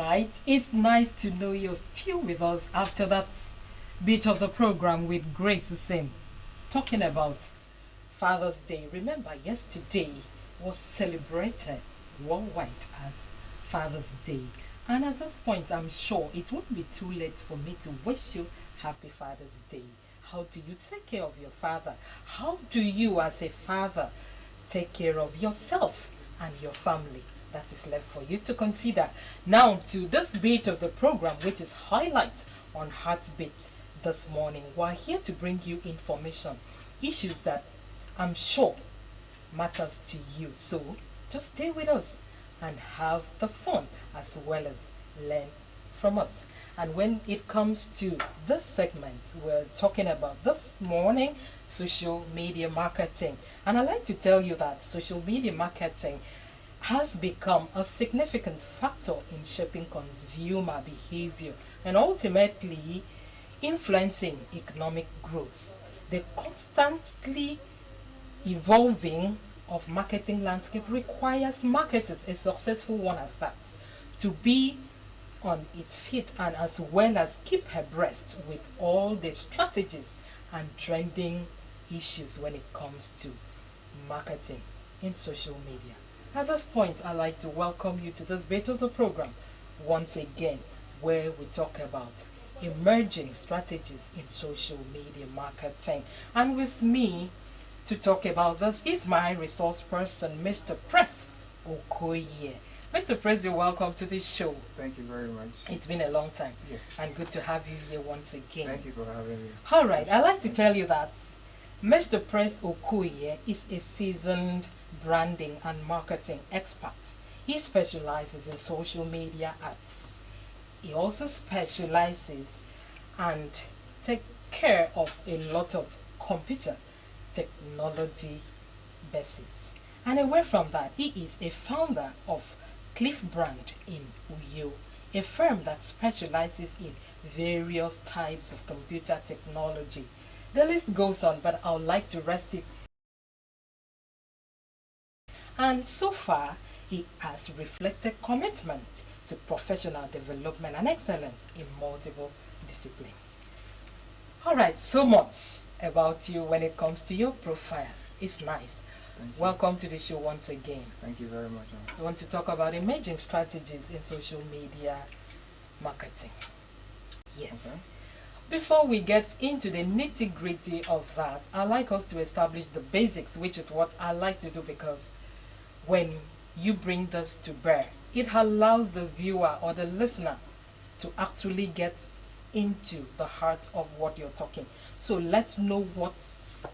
right, it's nice to know you're still with us after that bit of the program with Grace Hussein talking about Father's Day. Remember, yesterday was celebrated worldwide as Father's Day. And at this point, I'm sure it won't be too late for me to wish you Happy Father's Day. How do you take care of your father? How do you, as a father, take care of yourself and your family? That is left for you to consider. Now to this bit of the program, which is highlights on Heartbeat this morning. We're here to bring you information, issues that I'm sure matters to you. So just stay with us and have the fun as well as learn from us. And when it comes to this segment, we're talking about this morning social media marketing. And I like to tell you that social media marketing has become a significant factor in shaping consumer behavior and ultimately influencing economic growth. The constantly evolving of marketing landscape requires marketers, a successful one at that, to be on its feet and as well as keep abreast with all the strategies and trending issues when it comes to marketing in social media. At this point, I'd like to welcome you to this bit of the program once again, where we talk about emerging strategies in social media marketing. And with me to talk about this is my resource person, Mr. Press Okoye. Mr. Press, you're welcome to this show. Thank you very much. It's been a long time. Yes. And good to have you here once again. Thank you for having me. All right, I'd like to tell you that Mr. Press Okoye is a seasoned branding and marketing expert. He specializes in social media ads. He also specializes and takes care of a lot of computer technology bases. And away from that, he is a founder of Cliff Brand in Uyo, a firm that specializes in various types of computer technology. The list goes on, but I would like to rest it. And so far, he has reflected commitment to professional development and excellence in multiple disciplines. All right, so much about you when it comes to your profile. It's nice. Welcome to the show once again. Thank you very much. We want to talk about emerging strategies in social media marketing. Yes. Okay. Before we get into the nitty-gritty of that, I'd like us to establish the basics, which is what I like to do, because when you bring this to bear, it allows the viewer or the listener to actually get into the heart of what you're talking. So let's know what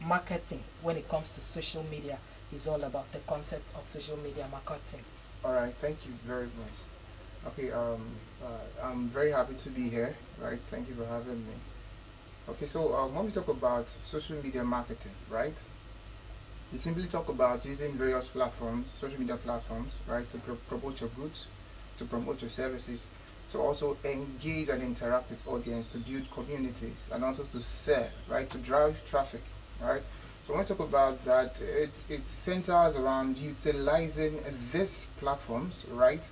marketing when it comes to social media is all about, the concept of social media marketing. All right. Thank you very much. Okay. I'm very happy to be here. Right. Thank you for having me. Okay. So when we talk about social media marketing, right? We simply talk about using various platforms, social media platforms, right, to promote your goods, to promote your services, to also engage and interact with audience, to build communities, and also to sell, right, to drive traffic, right? So when we talk about that, it centers around utilizing these platforms, right,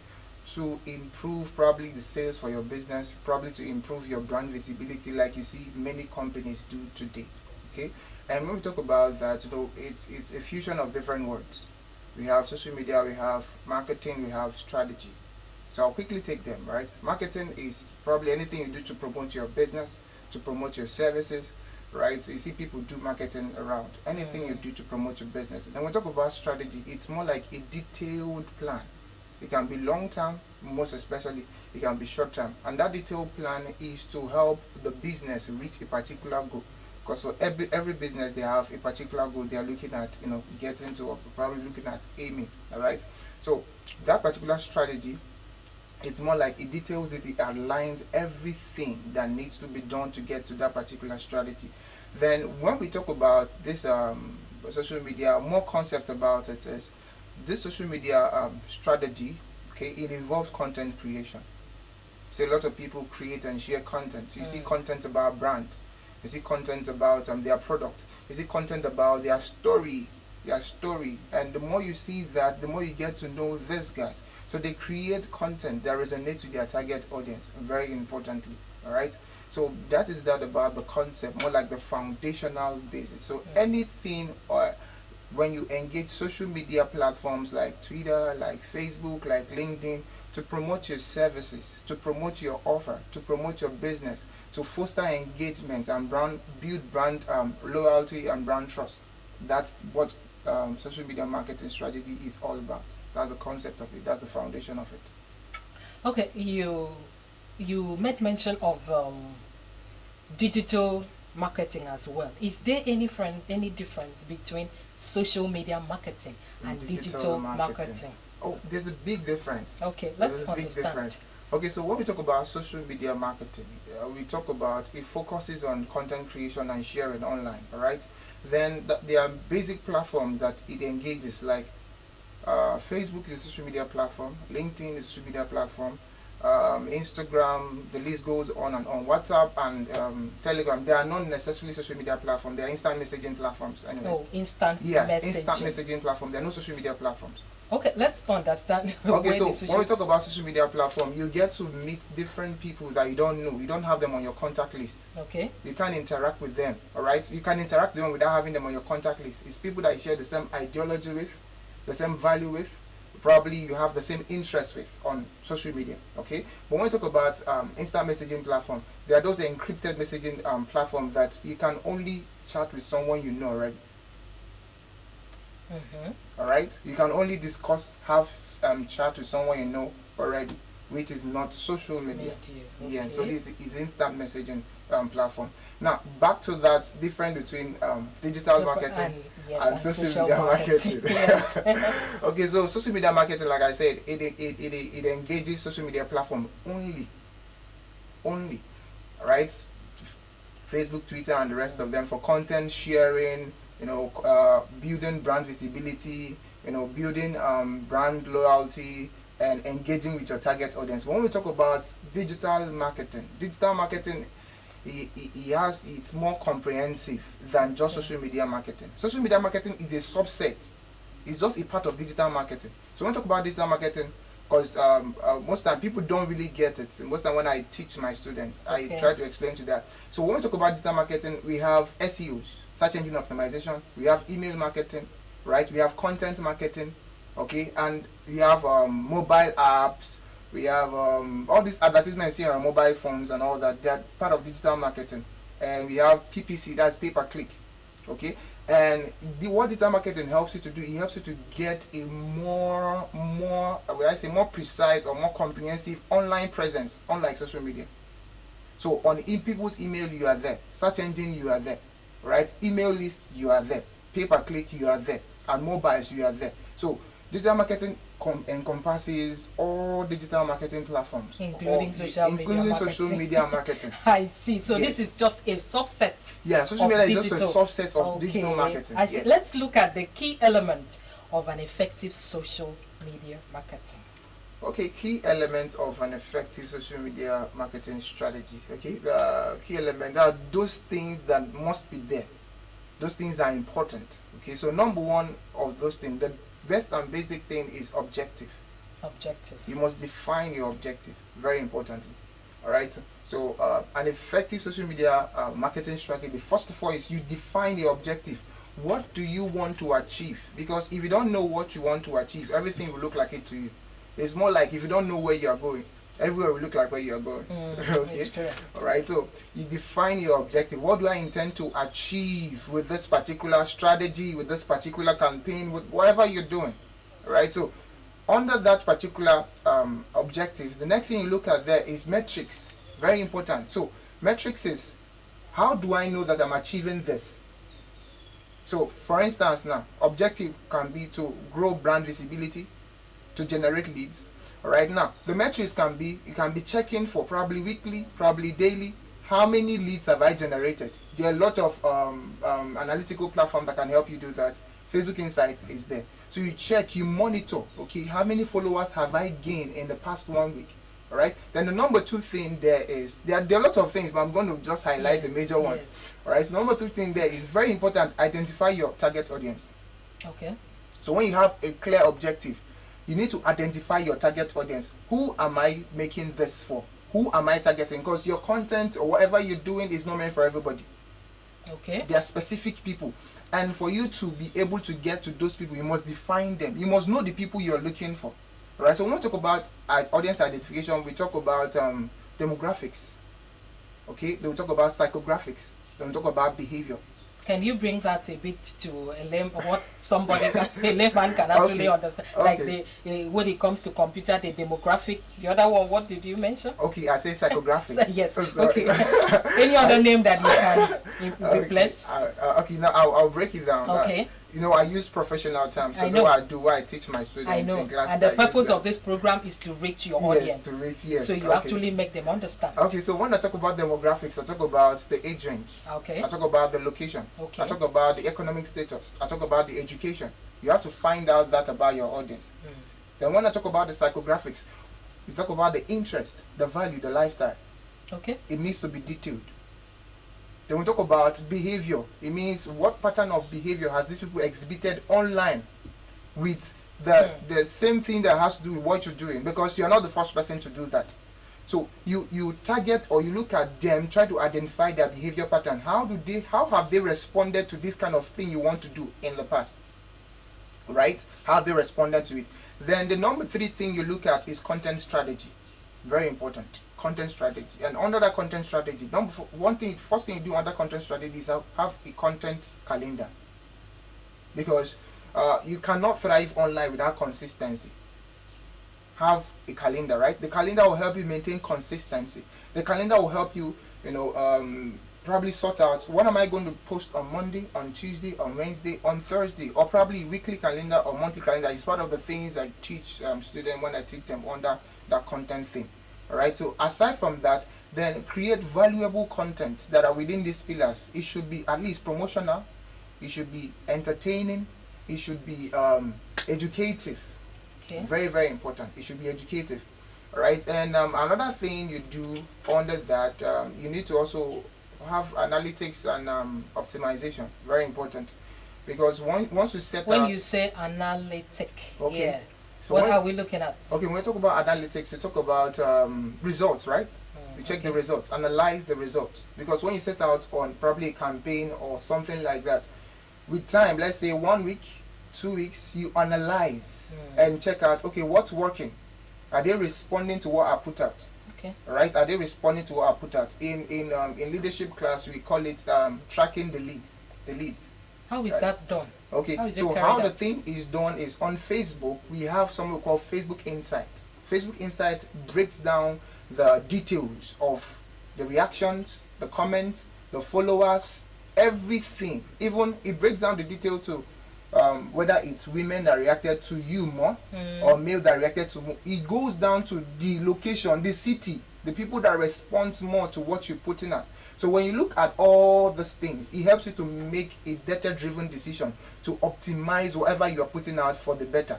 to improve probably the sales for your business, probably to improve your brand visibility, like you see many companies do today. Okay, and when we talk about that, it's a fusion of different words. We have social media, we have marketing, we have strategy. So I'll quickly take them, right? Marketing is probably anything you do to promote your business, to promote your services, right? So you see people do marketing around anything you do to promote your business. And when we talk about strategy, it's more like a detailed plan. It can be long term, most especially it can be short term, and that detailed plan is to help the business reach a particular goal. Because for every business, they have a particular goal they are looking at, getting to, or probably looking at aiming. All right. So that particular strategy, it's more like it details it, it aligns everything that needs to be done to get to that particular strategy. Then when we talk about this social media, more concept about it is this social media strategy. Okay, it involves content creation. So a lot of people create and share content. You see content about brand, you see content about their product, you see content about their story, and the more you see that, the more you get to know these guys. So they create content that resonates with their target audience, very importantly. All right. So that is that about the concept, more like the foundational basis. So anything or when you engage social media platforms like Twitter, like Facebook, like LinkedIn, to promote your services, to promote your offer, to promote your business, to foster engagement and build brand loyalty and brand trust. That's what social media marketing strategy is all about. That's the concept of it. That's the foundation of it. Okay, you made mention of digital marketing as well. Is there any difference between social media marketing and digital marketing? Oh, there's a big difference. Okay, let's There's a big understand. difference. Okay, so when we talk about social media marketing, we talk about it focuses on content creation and sharing online. All right, then there are basic platforms that it engages, like Facebook is a social media platform, LinkedIn is a social media platform, Instagram, the list goes on and on. WhatsApp and Telegram, they are not necessarily social media platforms. They are instant messaging platforms. Anyways. Oh, instant Yeah, messaging. instant messaging platform. They are not social media platforms. Okay, let's understand. Okay, so the when we talk about social media platform, you get to meet different people that you don't know. You don't have them on your contact list. Okay. You can interact with them. All right, you can interact with them without having them on your contact list. It's people that you share the same ideology with, the same value with. Probably you have the same interest with on social media. Okay, but when we talk about instant messaging platform, there are those encrypted messaging platforms that you can only chat with someone you know already. All right, you can only have chat with someone you know already, which is not social media. Okay. Yeah, so this is instant messaging platform. Now back to that difference between digital marketing and social media marketing. Yes. Okay, so social media marketing, like I said, it engages social media platform only, right? Facebook, Twitter, and the rest of them for content sharing, building brand visibility, building brand loyalty, and engaging with your target audience. When we talk about digital marketing, it's more comprehensive than just social media marketing. Social media marketing is a subset. It's just a part of digital marketing. So when we talk about digital marketing, because most time people don't really get it. Most time when I teach my students, I try to explain to that. So when we talk about digital marketing, we have SEOs, search engine optimization. We have email marketing, right? We have content marketing, okay, and we have mobile apps. We have all these advertisements here on mobile phones and all that. They're part of digital marketing. And we have PPC, that's pay per click, okay. And what digital marketing helps you to do, it helps you to get a more precise or more comprehensive online presence, unlike social media. So on people's email, you are there. Search engine, you are there, right? Email list, you are there. Pay per click, you are there. And mobiles, you are there. So digital marketing encompasses all digital marketing platforms, including social media marketing. I see. So yes. This is just a subset. Yeah, social media is just a subset of digital marketing. I see. Yes. Let's look at the key element of an effective social media marketing. Okay, key elements of an effective social media marketing strategy. Okay, the key element are those things that must be there. Those things are important. Okay, so number one of those things, the best and basic thing is objective. You must define your objective, very importantly. All right, so an effective social media marketing strategy, first of all, is you define your objective. What do you want to achieve? Because if you don't know what you want to achieve, everything will look like it to you. It's more like if you don't know where you are going, everywhere will look like where you are going. Okay, all right, so you define your objective. What do I intend to achieve with this particular strategy, with this particular campaign, with whatever you're doing? All right, so under that particular objective, the next thing you look at there is metrics. Very important. So metrics is, how do I know that I'm achieving this? So for instance, now objective can be to grow brand visibility, to generate leads. All right, now the metrics can be, you can be checking for probably weekly, probably daily, how many leads have I generated. There are a lot of analytical platforms that can help you do that. Facebook Insights is there, so you check, you monitor, okay, how many followers have I gained in the past 1 week. All right, then the number two thing there is, there are a lot of things, but I'm going to just highlight the major ones. All right, so number two thing there is very important. Identify your target audience. Okay, so when you have a clear objective, you need to identify your target audience. Who am I making this for? Who am I targeting? Because your content or whatever you're doing is not meant for everybody. Okay. There are specific people. And for you to be able to get to those people, you must define them. You must know the people you're looking for. Right? So when we talk about audience identification, we talk about demographics. Okay? Then we talk about psychographics. Then we talk about behavior. Can you bring that a bit to what somebody can, a layman can actually understand? Like when it comes to computer, the demographic. The other one, what did you mention? Okay, I say psychographics. Yes. Okay. Any other name that you can replace? Okay, now I'll break it down. Okay. You know, I use professional terms because what I teach my students I know. in class. And the purpose of this program is to reach your audience. To reach, yes. So you actually make them understand. Okay, so when I talk about demographics, I talk about the age range. Okay. I talk about the location. Okay. I talk about the economic status. I talk about the education. You have to find out that about your audience. Then when I talk about the psychographics, you talk about the interest, the value, the lifestyle. Okay. It needs to be detailed. Then we talk about behavior. It means what pattern of behavior has these people exhibited online with the same thing that has to do with what you're doing, because you're not the first person to do that. So you target or you look at them, try to identify their behavior pattern. How have they responded to this kind of thing you want to do in the past? Right? How have they responded to it? Then the number 3 thing you look at is content strategy. Very important. Content strategy. And under that content strategy, first thing you do under content strategy is have a content calendar. Because you cannot thrive online without consistency. Have a calendar, right? The calendar will help you maintain consistency. The calendar will help you, probably sort out what am I going to post on Monday, on Tuesday, on Wednesday, on Thursday, or probably weekly calendar or monthly calendar. It's part of the things I teach students when I teach them under that content thing. Alright, so aside from that, then create valuable content that are within these pillars. It should be at least promotional, it should be entertaining, it should be educative. Okay. Very, very important. It should be educative. Alright, and another thing you do under that, you need to also have analytics and optimization. Very important. Because once you set when you say analytic, okay. Yeah. So what are we looking at? Okay, when we talk about analytics, we talk about results, right? You check the results, analyze the results. Because when you set out on probably a campaign or something like that, with time, let's say 1 week, 2 weeks, you analyze and check out, okay, what's working? Are they responding to what I put out? Okay. Right? Are they responding to what I put out? In leadership class, we call it tracking the leads. How is that done? Okay, so how the thing is done is on Facebook, we have something called Facebook Insights. Facebook Insights breaks down the details of the reactions, the comments, the followers, everything. Even it breaks down the detail to whether it's women that reacted to you more or male that reacted to more. It goes down to the location, the city, the people that respond more to what you're putting out. So when you look at all these things, it helps you to make a data-driven decision to optimize whatever you're putting out for the better.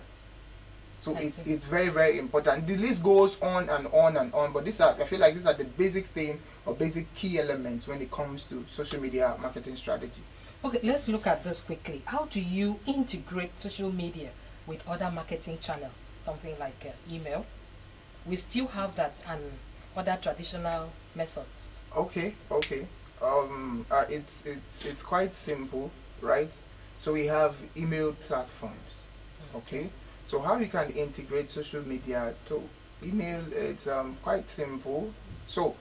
So it's very, very important. The list goes on and on and on, but I feel like these are the basic thing or basic key elements when it comes to social media marketing strategy. Okay, let's look at this quickly. How do you integrate social media with other marketing channels, something like email? We still have that and other traditional methods. Okay. It's quite simple, right? So we have email platforms. Okay. So how you can integrate social media to email? It's quite simple. So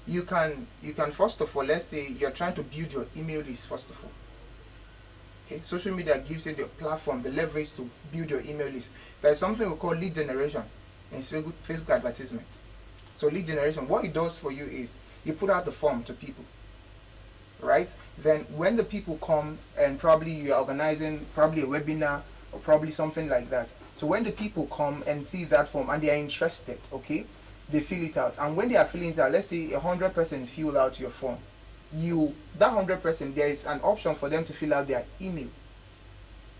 you can first of all, let's say you're trying to build your email list first of all. Okay. Social media gives you the platform, the leverage to build your email list. There's something we call lead generation in Facebook advertisement. So lead generation, what it does for you is you put out the form to people, right? Then when the people come and probably you're organizing probably a webinar or probably something like that. So when the people come and see that form and they are interested, okay, they fill it out. And when they are filling it out, let's say 100% fill out your form. That 100%, there is an option for them to fill out their email.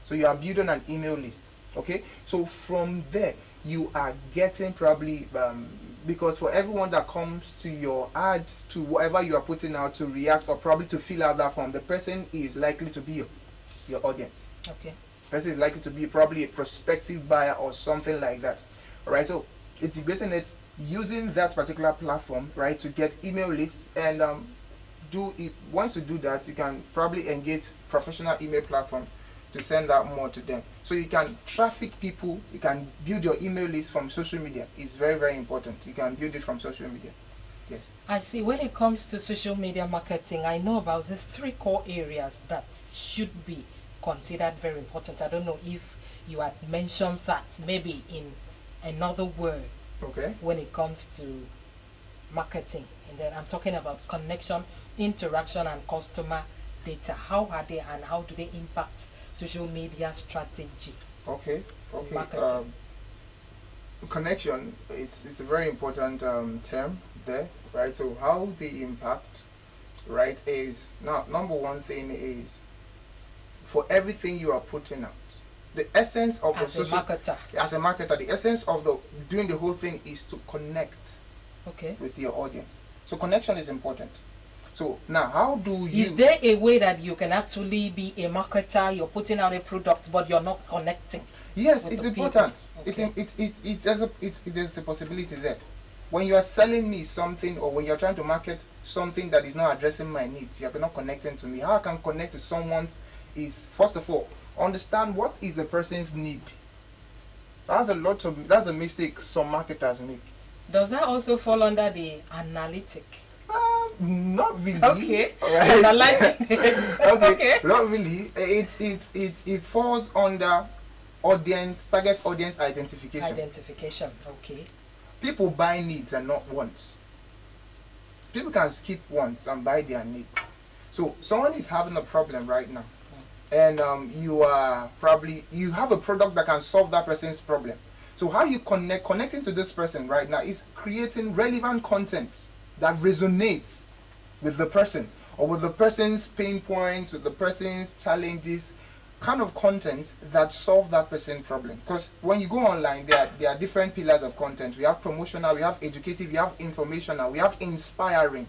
So you are building an email list, okay? So from there, you are getting probably because for everyone that comes to your ads, to whatever you are putting out to react or probably to fill out that form, the person is likely to be your audience. Okay. Person is likely to be probably a prospective buyer or something like that. All right, so integrating it using that particular platform, right, to get email lists and do it. Once you do that, you can probably engage professional email platform to send out more to them. So you can traffic people, you can build your email list from social media. It's very, very important. You can build it from social media. Yes. I see. When it comes to social media marketing, I know about these three core areas that should be considered very important. I don't know if you had mentioned that maybe in another word Okay. when it comes to marketing. And then I'm talking about connection, interaction, and customer data. How are they and how do they impact social media strategy? Okay. Okay. Marketing. Connection it's a very important term there, right? So how the impact, right, is now number one thing is for everything you are putting out. The essence of the As a social marketer. as a marketer, the essence of the doing the whole thing is to connect Okay. with your audience. So connection is important. So now how do you Is there a way that you can actually be a marketer, you're putting out a product, but you're not connecting? Yes, with it's the important. people? Okay. There's a possibility there. When you are selling me something or when you're trying to market something that is not addressing my needs, you're not connecting to me. How I can connect to someone is, first of all, understand what is the person's need. That's a mistake some marketers make. Does that also fall under the analytic? Not really. Okay. Alright. Analyzing. Okay. Not really. It falls under target audience identification. Identification. Okay. People buy needs and not wants. People can skip wants and buy their need. So someone is having a problem right now, and you have a product that can solve that person's problem. So how you connecting to this person right now is creating relevant content that resonates with the person or with the person's pain points, with the person's challenges, kind of content that solve that person's problem. Because when you go online, there are different pillars of content. We have promotional, we have educative, we have informational, we have inspiring.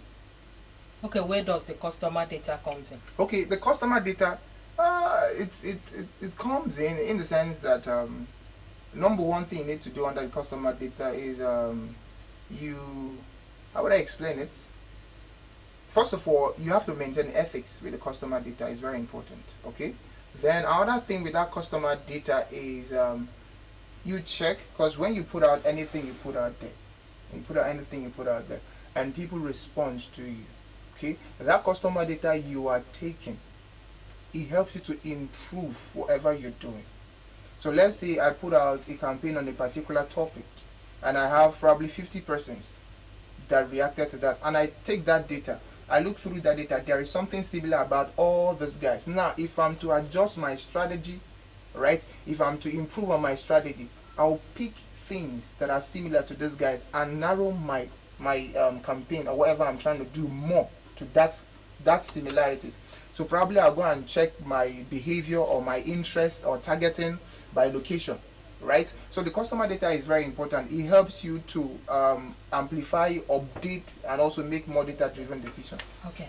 Okay, where does the customer data comes in? Okay, the customer data, it comes in the sense that number one thing you need to do under the customer data is how would I explain it? First of all, you have to maintain ethics with the customer data. Is very important. Okay. Then another thing with that customer data is you check, because when you put out anything, you put out there, and people respond to you. Okay, that customer data you are taking, it helps you to improve whatever you're doing. So let's say I put out a campaign on a particular topic, and I have probably 50 persons that reacted to that, and I take that data. I look through that data, there is something similar about all these guys. Now, if I'm to adjust my strategy, right, if I'm to improve on my strategy, I'll pick things that are similar to these guys and narrow my campaign or whatever I'm trying to do more to that similarities. So probably I'll go and check my behavior or my interest or targeting by location. Right, so the customer data is very important. It helps you to amplify, update, and also make more data-driven decisions. Okay,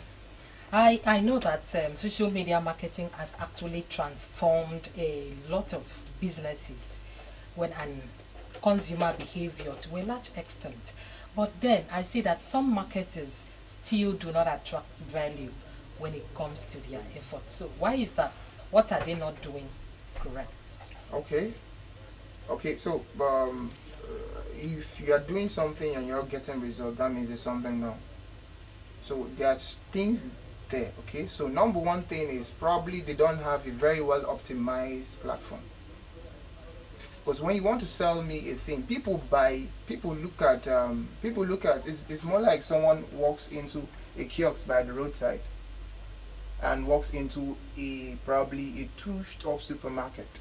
I know that social media marketing has actually transformed a lot of businesses when and consumer behavior to a large extent. But then I see that some marketers still do not attract value when it comes to their efforts. So why is that? What are they not doing correct? Okay, so if you are doing something and you're getting results, that means there's something wrong. So there's things there. Okay, so number one thing is probably they don't have a very well optimized platform. Because when you want to sell me a thing, people look at it's more like someone walks into a kiosk by the roadside and walks into probably a two-stop supermarket.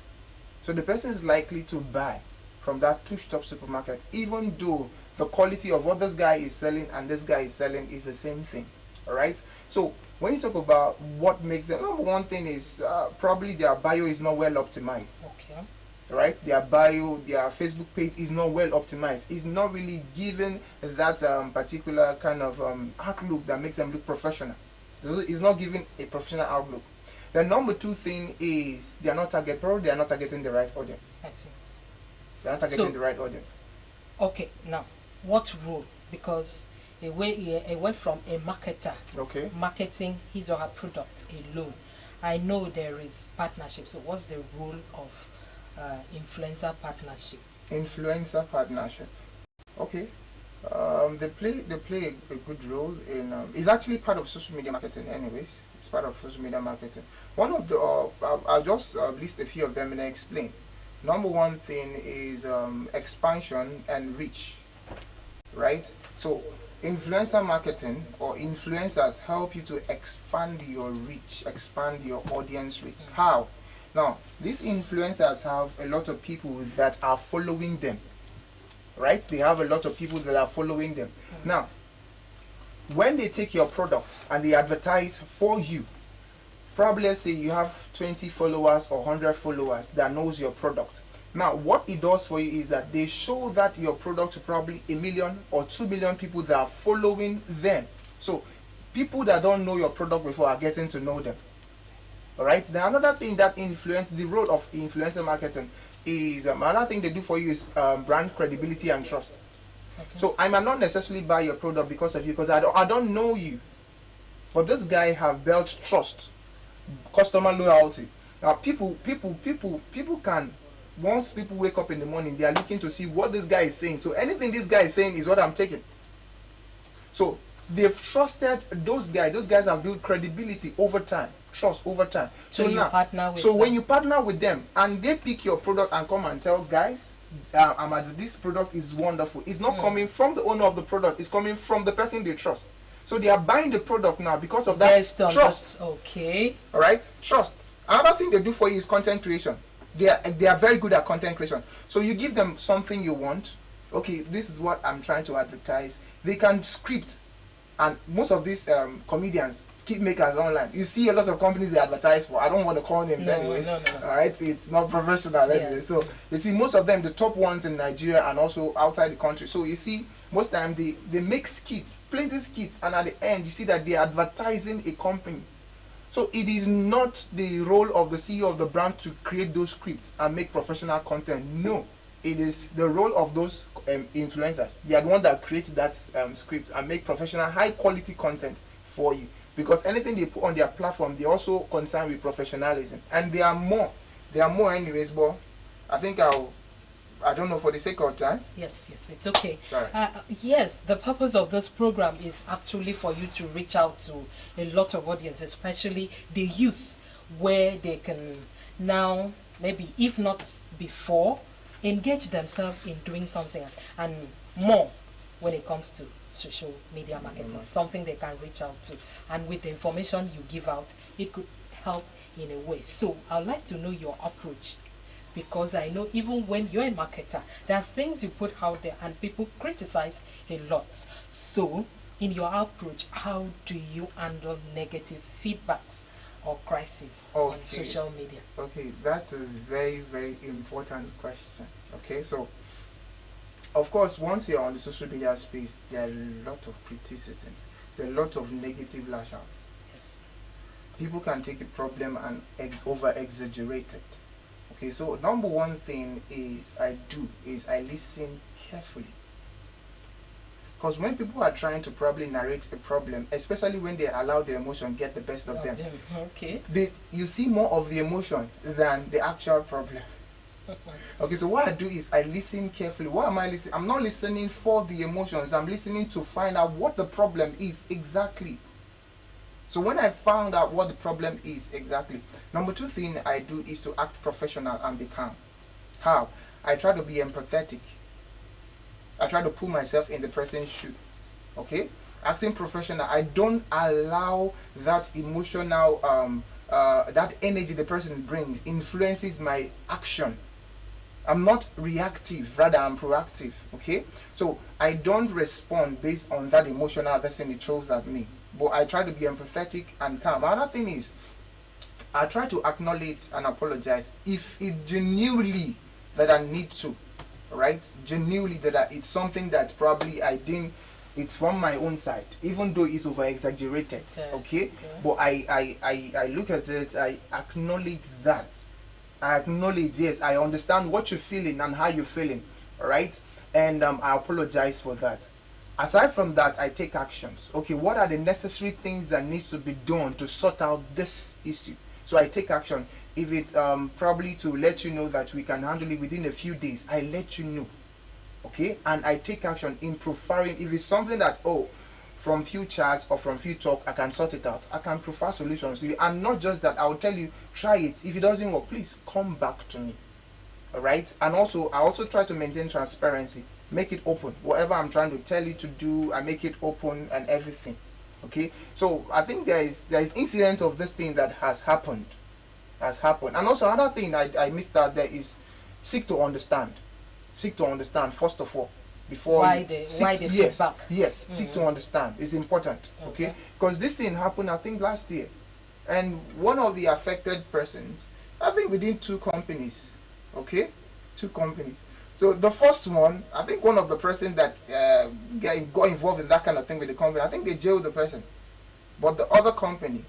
So the person is likely to buy from that two-stop supermarket, even though the quality of what this guy is selling and this guy is selling is the same thing. All right. So when you talk about what makes them, number one thing is probably their bio is not well optimized. Okay. Right. Their bio, their Facebook page is not well optimized. It's not really given that particular kind of outlook that makes them look professional. It's not giving a professional outlook. The number two thing is they are not targeting the right audience. I see. They are not targeting the right audience. Okay, now what role? Because away from a marketer, Okay. marketing his or her product alone, I know there is partnership. So what's the role of influencer partnership? Influencer partnership. Okay. They play a good role in. It's actually part of social media marketing, anyways. It's part of social media marketing. One of the I'll just list a few of them and explain. Number one thing is expansion and reach, right? So influencer marketing or influencers help you to expand your reach, expand your audience reach. How? Now, these influencers have a lot of people that are following them, right? They have a lot of people that are following them. Now, when they take your product and they advertise for you, probably let's say you have 20 followers or 100 followers that knows your product. Now, what it does for you is that they show that your product to probably 1 million or 2 million people that are following them. So, people that don't know your product before are getting to know them. Alright, then another thing that the role of influencer marketing is another thing they do for you is brand credibility and trust. Okay. So I might not necessarily buy your product because of you, because I don't know you, but this guy have built trust, customer loyalty. Now people can, once people wake up in the morning, they are looking to see what this guy is saying. So anything this guy is saying is what I'm taking. So they've trusted those guys. Those guys have built credibility over time, trust over time. So you partner with when you partner with them and they pick your product and come and tell guys, this product is wonderful. It's not coming from the owner of the product. It's coming from the person they trust. So they are buying the product now because of that trust. Okay. All right, trust. Another thing they do for you is content creation. They are very good at content creation. So you give them something you want. Okay, this is what I'm trying to advertise. They can script. And most of these comedians, skit makers online, you see a lot of companies they advertise for. I don't want to call names anyways. No. All right, it's not professional anyway. So you see most of them, the top ones in Nigeria and also outside the country. So you see most time they make skits, plenty skits, and at the end you see that they're advertising a company. So it is not the role of the CEO of the brand to create those scripts and make professional content. No. It is the role of those influencers. They are the ones that create that script and make professional, high quality content for you. Because anything they put on their platform, they also concerned with professionalism. And there are more. There are more anyways, but I think I don't know, for the sake of time. Yes, it's okay. Right. Yes, the purpose of this program is actually for you to reach out to a lot of audience, especially the youth, where they can now, maybe if not before, engage themselves in doing something and more when it comes to social media marketing, something they can reach out to. And with the information you give out, it could help in a way. So I'd like to know your approach, because I know even when you're a marketer, there are things you put out there and people criticize a lot. So in your approach, how do you handle negative feedbacks or crisis on social media? Okay, that's a very, very important question. Okay, so of course, once you're on the social media space, there are a lot of criticism, there are a lot of negative lash outs. Yes. People can take a problem and over exaggerate it. Okay, so number one thing I listen carefully. Because when people are trying to probably narrate a problem, especially when they allow their emotion get the best of them, okay, you see more of the emotion than the actual problem. Okay, so what I do is I listen carefully. What am I listening? I'm not listening for the emotions. I'm listening to find out what the problem is exactly. So when I found out what the problem is exactly, number two thing I do is to act professional and be calm. How? I try to be empathetic. I try to put myself in the person's shoe. Okay? Acting professional, I don't allow that emotional, that energy the person brings influences my action. I'm not reactive, rather I'm proactive. Okay? So I don't respond based on that emotional thing it throws at me. But I try to be empathetic and calm. Another thing is, I try to acknowledge and apologize if it genuinely that I need to. Right? Genuinely that it's something that probably I didn't It's from my own side, even though it's over exaggerated. Okay, Okay. but I look at it, I acknowledge that. I acknowledge, yes, I understand what you're feeling and how you're feeling, all right? And I apologize for that. Aside from that, I take actions. Okay, what are the necessary things that needs to be done to sort out this issue? So I take action. If it's probably to let you know that we can handle it within a few days, I let you know. Okay, and I take action in preferring. If it's something that, oh, from few chats or from few talk, I can sort it out. I can prefer solutions to you, and not just that. I will tell you, try it. If it doesn't work, please come back to me. All right, and also I also try to maintain transparency, make it open. Whatever I'm trying to tell you to do, I make it open and everything. Okay, so I think there is incident of this thing that has happened, and also another thing I missed out there is seek to understand. Seek to understand first of all before Why you the seek, why the yes, feedback? yes, seek to understand is important. Okay, because this thing happened I think last year, and one of the affected persons, I think within two companies. Okay, two companies. So the first one, I think one of the person that got involved in that kind of thing with the company, I think they jailed the person. But the other company,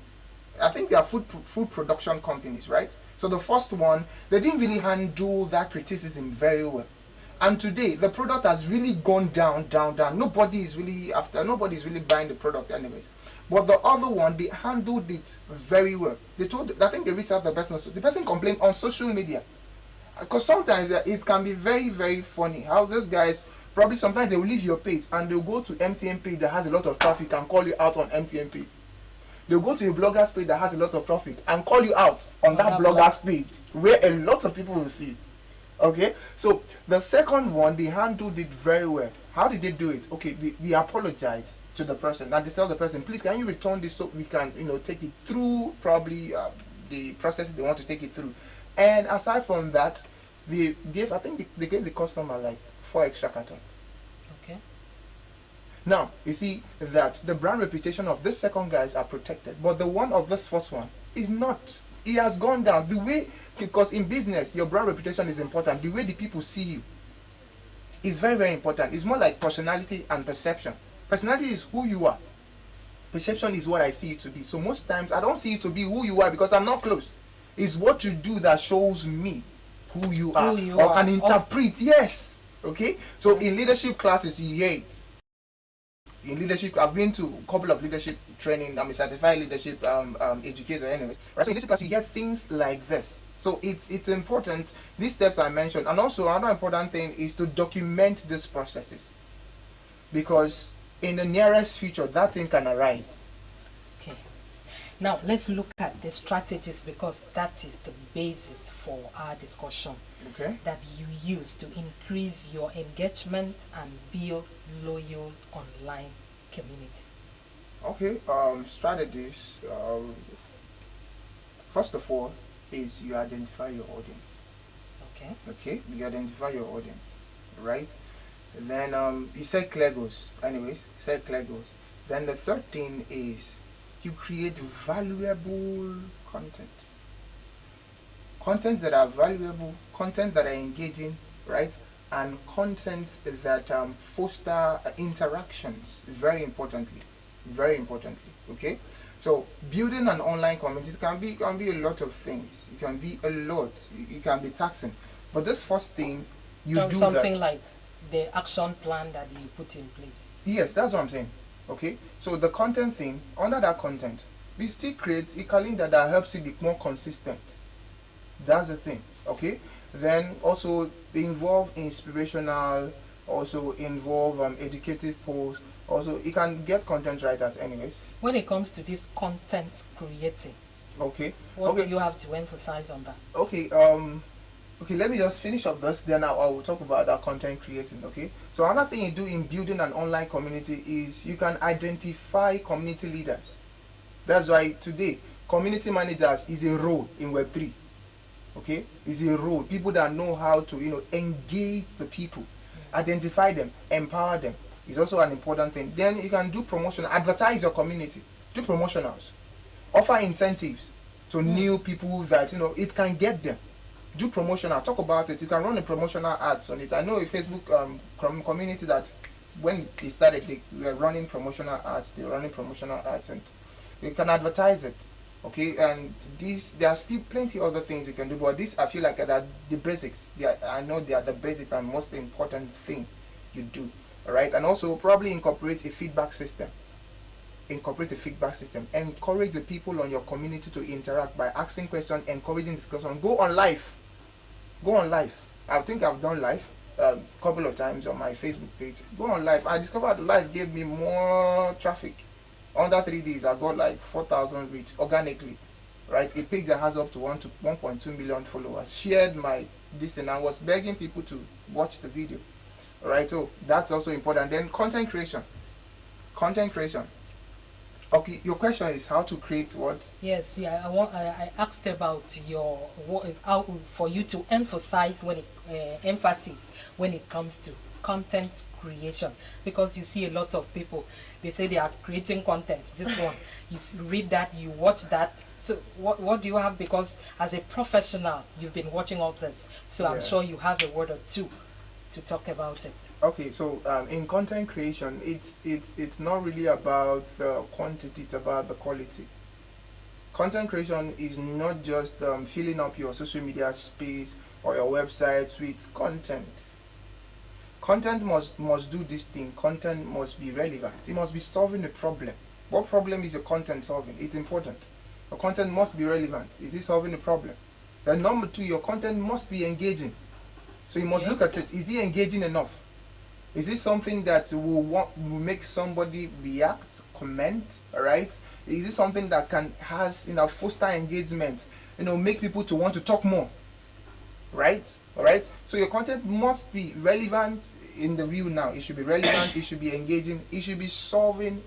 I think they are food production companies, right? So the first one, they didn't really handle that criticism very well. And today, the product has really gone down, down, down. Nobody's really buying the product anyways. But the other one, they handled it very well. I think they reached out to the person. The person complained on social media. Because sometimes it can be very, very funny how these guys, probably sometimes they will leave your page and they'll go to MTN page that has a lot of traffic and call you out on MTN page. They'll go to a blogger's page that has a lot of traffic and call you out on that blogger's page where a lot of people will see it. Okay, so the second one, they handled it very well. How did they do it? Okay, they apologize to the person and they tell the person, please can you return this so we can take it through probably the process they want to take it through. And aside from that, they gave the customer like 4 extra cartons. Okay. Now you see that the brand reputation of this second guys are protected, but the one of this first one is not. It has gone down the way, because in business your brand reputation is important. The way the people see you is very, very important. It's more like personality and perception. Personality is who you are. Perception is what I see you to be. So most times I don't see you to be who you are because I'm not close. It's what you do that shows me who you are, or can interpret. Yes. Okay. So in leadership classes you hear it. In leadership, I've been to a couple of leadership training. I'm a certified leadership educator anyways. Right? So in leadership class you hear things like this. So it's important, these steps I mentioned. And also another important thing is to document these processes, because in the nearest future that thing can arise. Okay. Now let's look at the strategies, because that is the basis for our discussion. Okay. That you use to increase your engagement and build loyal online community. Okay. Strategies. First of all, is you identify your audience. Okay. Okay. You identify your audience, right? And then you set clear goals. Anyways, set clear goals. Then the third thing is you create valuable content. Content that are valuable, content that are engaging, right? And content that foster interactions. Very importantly, okay. So building an online community can be a lot of things. It can be a lot. It can be taxing. But this first thing you do something that, like the action plan that you put in place. Yes, that's what I'm saying. Okay. So the content thing, under that content, we still create a calendar that helps you be more consistent. That's the thing. Okay. Then also involve inspirational, also involve educative posts. Also, you can get content writers anyways. When it comes to this content creating, okay, what do you have to emphasize on that? Okay, okay, let me just finish up this, then I will talk about that content creating. Okay, so another thing you do in building an online community is you can identify community leaders. That's why today community managers is a role in Web3. Okay, is a role, people that know how to engage the people, identify them, empower them. Is also an important thing. Then you can do promotion, advertise your community, do promotionals, offer incentives to new people that it can get them. Do promotional, talk about it. You can run a promotional ads on it. I know a Facebook community that when they started, they were running promotional ads. They were running promotional ads, and you can advertise it. Okay, and these there are still plenty other things you can do, but these I feel like are the basics. I know they are the basic and most important thing you do. All right, and also probably incorporate a feedback system. Incorporate a feedback system. Encourage the people on your community to interact by asking questions, encouraging discussion. Go on live. Go on live. I think I've done live a couple of times on my Facebook page. Go on live. I discovered live gave me more traffic. Under 3 days, I got like 4,000 reach organically. Right? A page that has up to 1.2 million followers shared my this, and I was begging people to watch the video. Alright, so that's also important. Then content creation. Content creation. Okay, your question is how to create what? Yes, yeah. I asked about how for you to emphasize emphasis when it comes to content creation, because you see a lot of people, they say they are creating content. This one, read that, you watch that. So what do you have? Because as a professional, you've been watching all this, so I'm sure you have a word or two to talk about it. Okay, so in content creation, it's not really about the quantity, it's about the quality. Content creation is not just filling up your social media space or your website with content. Content must do this thing. Content must be relevant. It must be solving a problem. What problem is your content solving? It's important. Your content must be relevant. Is it solving a problem? Then number two, your content must be engaging. So you must look at it. Is it engaging enough? Is it something that will make somebody react, comment, all right? Is it something that has foster engagement, make people to want to talk more, right? All right. So your content must be relevant in the real now. It should be relevant. It should be engaging. It should be solving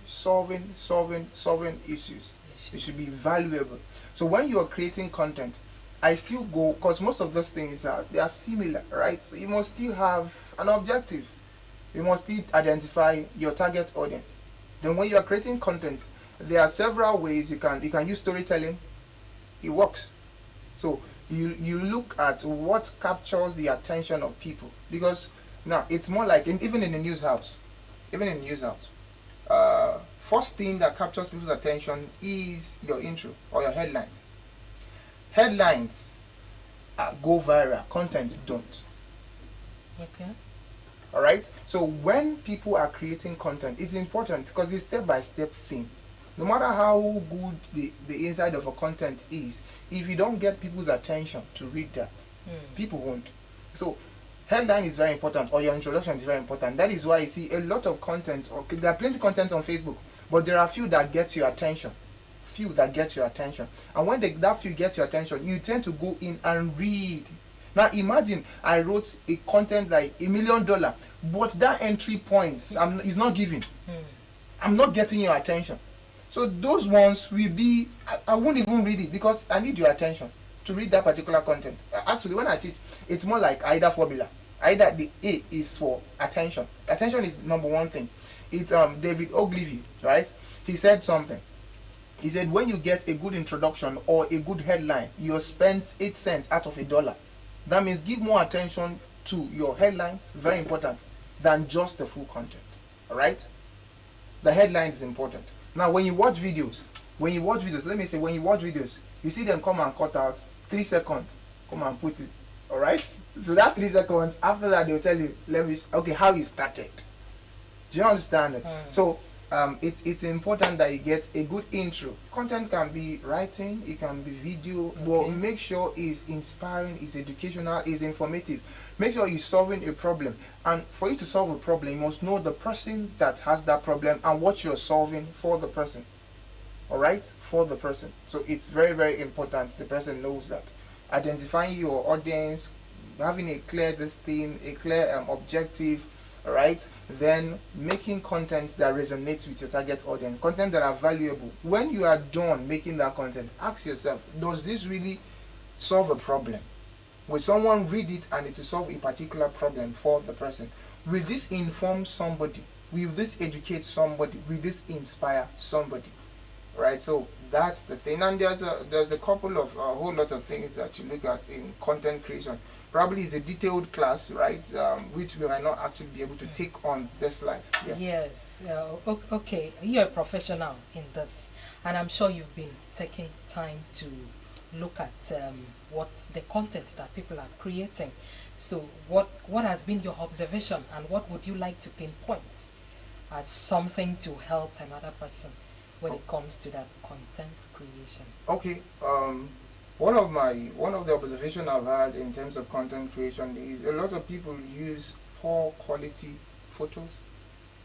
issues. It should be valuable. So when you are creating content, I still go, because most of those things they are similar, right? So you must still have an objective. You must still identify your target audience. Then when you are creating content, there are several ways you can use storytelling. It works. So you look at what captures the attention of people, because now it's more like even in the news house, first thing that captures people's attention is your intro or your headlines. Headlines go viral, content don't. Okay. All right, so when people are creating content, it's important because it's step-by-step thing. No matter how good the inside of a content is, if you don't get people's attention to read that, people won't. So headline is very important, or your introduction is very important. That is why you see a lot of content. Okay, there are plenty of content on Facebook, but there are few that get your attention. And when that few get your attention, you tend to go in and read. Now imagine I wrote a content like $1 million, but that entry point is not giving. I'm not getting your attention. So those ones will be, I won't even read it because I need your attention to read that particular content. Actually, when I teach, it's more like either formula. Either the A is for attention. Attention is number one thing. It's David Ogilvy, right? He said something. He said when you get a good introduction or a good headline, you spend 8 cents out of $1. That means give more attention to your headlines, very important, than just the full content. Alright? The headline is important. Now when you watch videos, let me say when you watch videos, you see them come and cut out 3 seconds, come and put it. Alright? So that 3 seconds, after that they'll tell you, how it started. Do you understand it? So it's important that you get a good intro. Content can be writing, it can be video, but make sure it's inspiring, it's educational, it's informative. Make sure you're solving a problem. And for you to solve a problem, you must know the person that has that problem and what you're solving for the person. Alright? For the person. So it's very, very important the person knows that. Identifying your audience, having a clear objective, alright, then making content that resonates with your target audience, content that are valuable. When you are done making that content, ask yourself, does this really solve a problem? Will someone read it and it will solve a particular problem for the person? Will this inform somebody? Will this educate somebody? Will this inspire somebody? Right, so that's the thing. And there's a couple of a whole lot of things that you look at in content creation. probably is a detailed class, right? Which we might not actually be able to take on this life. Yeah. Yes. Okay. You're a professional in this, and I'm sure you've been taking time to look at what the content that people are creating. So, what has been your observation, and what would you like to pinpoint as something to help another person when it comes to that content creation? Okay. One of the observation I've had in terms of content creation is a lot of people use poor quality photos,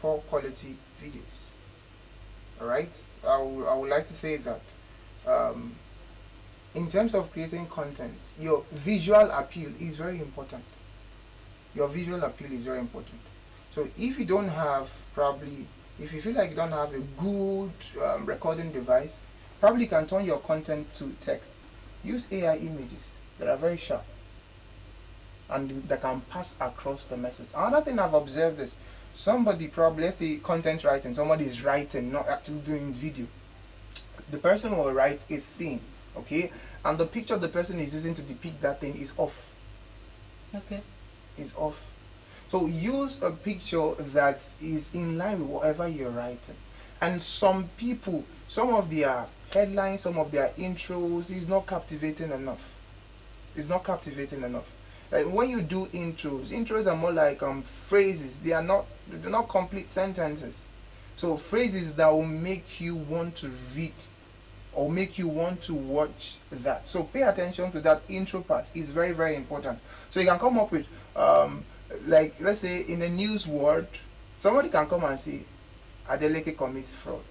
poor quality videos. All right. I would like to say that um, in terms of creating content, your visual appeal is very important. Your visual appeal is very important. So if you don't have probably, if you feel like you don't have a good recording device, probably you can turn your content to text. Use AI images that are very sharp and that can pass across the message. Another thing I've observed is somebody probably, let's say content writing, somebody is writing, not actually doing video. The person will write a thing, okay, and the picture the person is using to depict that thing is off. Okay. Is off. So use a picture that is in line with whatever you're writing. And some people, some of their headlines, some of their intros is not captivating enough. It's not captivating enough. Like when you do intros are more like phrases. They're not complete sentences. So phrases that will make you want to read or make you want to watch that. So pay attention to that intro part. It's very, very important. So you can come up with like, let's say in a news word, somebody can come and say Adeleke commits fraud.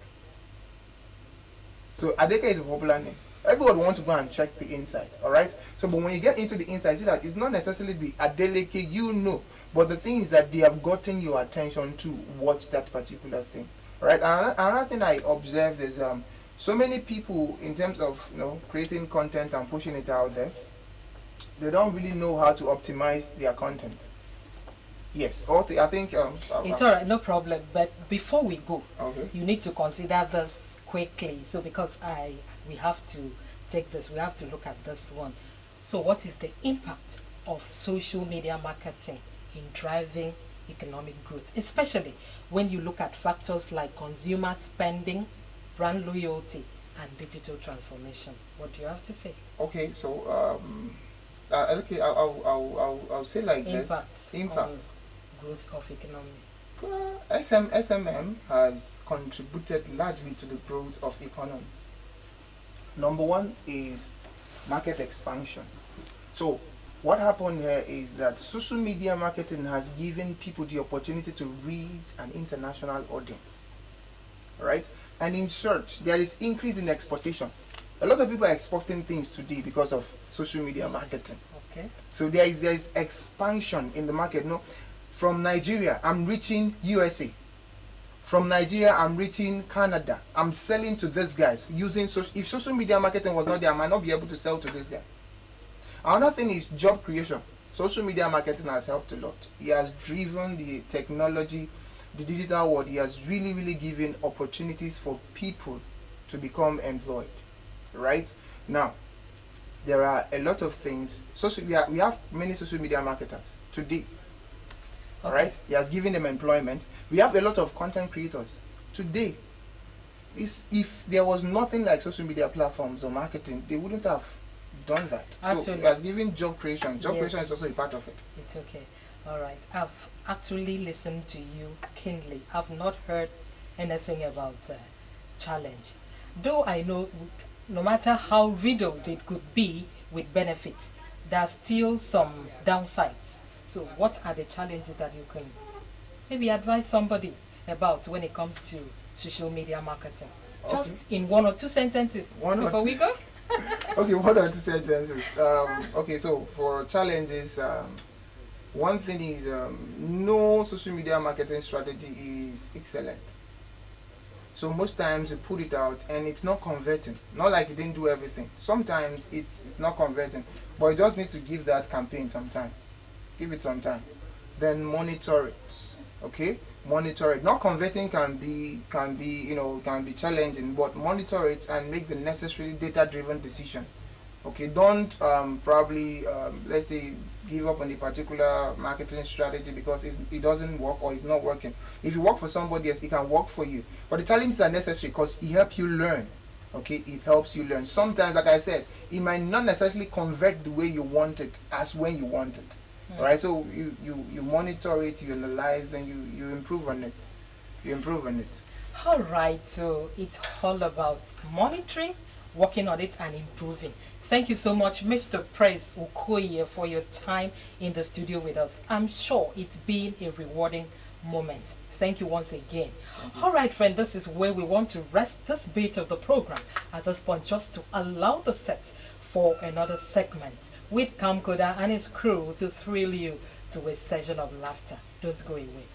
So Adeleke is a popular name. Everyone wants to go and check the inside, all right? So, but when you get into the inside, see that it's not necessarily the Adeleke you know, but the thing is that they have gotten your attention to watch that particular thing, all right? Another thing I observed is so many people, in terms of creating content and pushing it out there, they don't really know how to optimize their content. Yes, I think it's all right, no problem. But before we go, okay, you need to consider this quickly. So because we have to take this, we have to look at this one. So what is the impact of social media marketing in driving economic growth, especially when you look at factors like consumer spending, brand loyalty, and digital transformation? What do you have to say? Okay, so okay, I'll say like Impact. this. Impact. On growth of economy. SMM has contributed largely to the growth of economy. Number one is market expansion. So what happened here is that social media marketing has given people the opportunity to reach an international audience, right? And in search, there is increase in exportation. A lot of people are exporting things today because of social media marketing. Okay. So there is expansion in the market. No, from Nigeria, I'm reaching USA. From Nigeria, I'm reaching Canada. I'm selling to these guys using if social media marketing was not there, I might not be able to sell to these guys. Another thing is job creation. Social media marketing has helped a lot. It has driven the technology, the digital world. It has really, really given opportunities for people to become employed. Right? Now, there are a lot of things. We have many social media marketers today. Okay. Alright? He has given them employment. We have a lot of content creators today. If there was nothing like social media platforms or marketing, they wouldn't have done that. Actually, so it has given job creation. Job yes, creation is also a part of it. It's okay. All right. I've actually listened to you keenly. I've not heard anything about challenge. Though I know no matter how riddled it could be with benefits, there are still some downsides. So what are the challenges that you can maybe advise somebody about when it comes to social media marketing? Okay. Just in one or two sentences before we go. Okay, one or two sentences. Okay, so for challenges, one thing is no social media marketing strategy is excellent. So most times you put it out and it's not converting. Not like you didn't do everything. Sometimes it's not converting, but you just need to give that campaign some time. Give it some time. Then monitor it. Okay, monitor it. Not converting can be challenging, but monitor it and make the necessary data-driven decision. Okay, don't probably let's say give up on a particular marketing strategy because it doesn't work or it's not working. If you work for somebody else, it can work for you. But the challenges are necessary because it helps you learn. Okay, it helps you learn. Sometimes, like I said, it might not necessarily convert the way you want it as when you want it. Right? So you monitor it, you analyze, and you improve on it. You improve on it. All right, so it's all about monitoring, working on it, and improving. Thank you so much, Mr. Praise Okoye, for your time in the studio with us. I'm sure it's been a rewarding moment. Thank you once again. All right, friend, this is where we want to rest this bit of the program at this point, just to allow the set for another segment with Kamkoda and his crew to thrill you to a session of laughter. Don't go away.